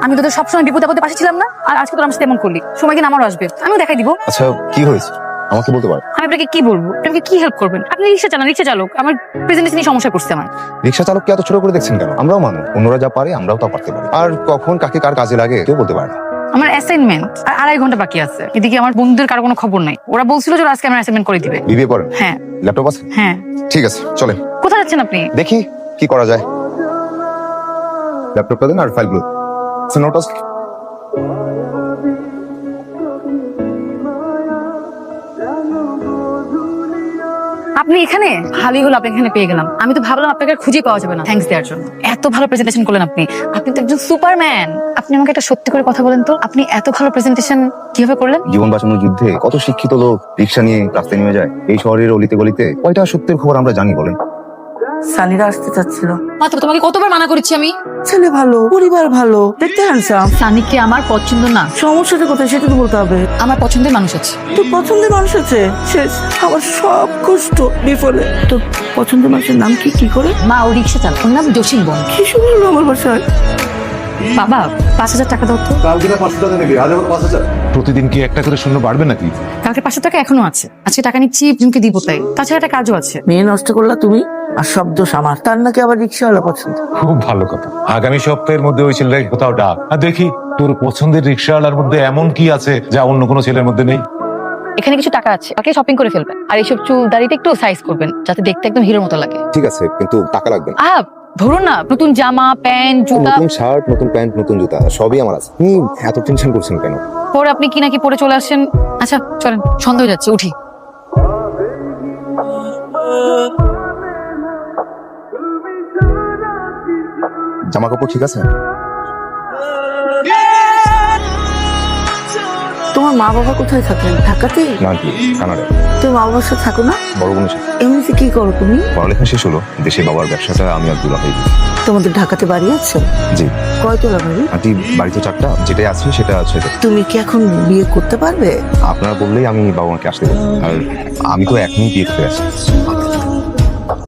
আমি তোদের সবসময় বিপদে আপদে পাশে ছিলাম না, আর আজকে তোর আমার সাথে এমন করলি। সময় কিনা আমারও আসবে, আমিও দেখাই দিব। আচ্ছা কি হয়েছে আমাকে বলতে পারেন? আমি আপনাকে কি বলবো, আপনাকে কি হেল্প করবেন? আপনি রিক্সা চালান, রিক্সা চালক। আমার প্রেজেন্টেশনই সমস্যা করছে আমার। রিক্সা চালককে এত ছোট করে দেখছেন কেন? আমরাও মানুষ, অন্যরা যা পারে আমরাও তা পারতে পারি। আর কখন কাকে কার কাজে লাগে কেউ বলতে পারে না। আমার অ্যাসাইনমেন্ট আর 2.5 ঘন্টা বাকি আছে। এদিকে আমার বন্ধুদের কারো কোনো খবর নাই। ওরা বলছিল যে ওরা আজকে আমার অ্যাসাইনমেন্ট করে দিবে। বিবিএ পড়েন? হ্যাঁ। ল্যাপটপ আছে? হ্যাঁ। ঠিক আছে চলেন। কোথায় যাচ্ছেন আপনি? দেখি কি করা যায়। ল্যাপটপটা দেন আর ফাইলগুলো। নোটস আপনি এখানে? ভালোই হলো, আপনি এখানে পেয়ে গেলাম। আমি তো ভাবলাম আপনাকে আর খুঁজে পাওয়া যাবে না। থ্যাঙ্কস দেওয়ার জন্য। এত ভালো প্রেজেন্টেশন করলেন আপনি। আপনি তো একজন সুপারম্যান। আপনি আমাকে একটা সত্যি করে কথা বলেন তো, আপনি এত ভালো প্রেজেন্টেশন কিভাবে করলেন? জীবন বাঁচানোর যুদ্ধে কত শিক্ষিত লোক রিক্সা নিয়ে রাস্তায় নেমে যায়। এই শহরের অলিতে গলিতে কয়টা সত্যের খবর আমরা জানি বলেন? সানিরা আসতে চাচ্ছিল। মাত্র তোমাকে কতবার মানা করেছি আমি। ছেলে ভালো, পরিবার ভালো, দেখতে হ্যান্ডসাম। সানিকে আমার পছন্দ না। সমস্যাটা কোথায় সেটা তো বলতে হবে। আমার পছন্দের মানুষ আছে। তোর পছন্দের মানুষ আছে? শেষ, আমার সব কষ্ট বিফলে। তোর পছন্দের মানুষের নাম কি? কি করে? মা ও রিক্সা চালক, ওর নাম জসিম বন। কি শুরু হলো আমার বাসায়? বাবা 5,000 টাকা দাও তো। কালকে 500 টাকা নেবে, আজ আবার 5000। প্রতিদিন কি একটা করে শূন্য বাড়বে নাকি? কালকে 500 টাকা এখনো আছে। আজকে টাকা নিচ্ছি, জুমকে দিব তাই। তাছাড়া একটা কাজও আছে। মেয়ে নষ্ট করলা তুমি, আর সব দোষ আমার। তার নাকি আবার রিক্সাওয়ালা পছন্দ। খুব ভালো কথা। আগামী সপ্তাহের মধ্যে ওই ছেলেটাকে কোথাও ডাক, আর দেখি তোর পছন্দের রিক্সাওয়ালার মধ্যে এমন কি আছে যা অন্য কোনো ছেলের মধ্যে নেই। এখানে কিছু টাকা আছে, ওকে শপিং করে ফেলবেন। আর এইসব চুল দাড়িতে একটু সাইজ করবেন, যাতে দেখতে একদম হিরোর মতো লাগে। ঠিক আছে কিন্তু টাকা লাগবে না। ধরুন না, নতুন জামা প্যান্ট জুতা। নতুন শার্ট, নতুন প্যান্ট, নতুন জুতা সবই আমার আছে। আপনি এত টেনশন করছেন কেন? পরে আপনি কি নাকি পরে চলে আসেন। আচ্ছা চলেন, সন্ধ্যা হয়ে যাচ্ছে, উঠি। জামা কাপড় ঠিক আছে? তোমার মা বাবা কোথায় থাকেন? ঢাকাতে? না কি কানাডায়। তুমি মা বাবার সাথে থাকো না? বড় বোনের সাথে। এমনিতে কি করো তুমি? পড়ালেখা শেষ হলো, দেশে বাবার ব্যবসাটা আমি আর দুলা হয়ে গেছি। তোমাদের ঢাকাতে বাড়ি আছে? জি। কয়তলা বাড়ি? আন্টি বাড়িতে 4টা, যেটাই আছে সেটা আছে। তুমি কি এখন বিয়ে করতে পারবে? আপনারা বললেই আমি বাবা মাকে আসতে বলবো। আর আমি তো এখনই বিয়ে করে আছি।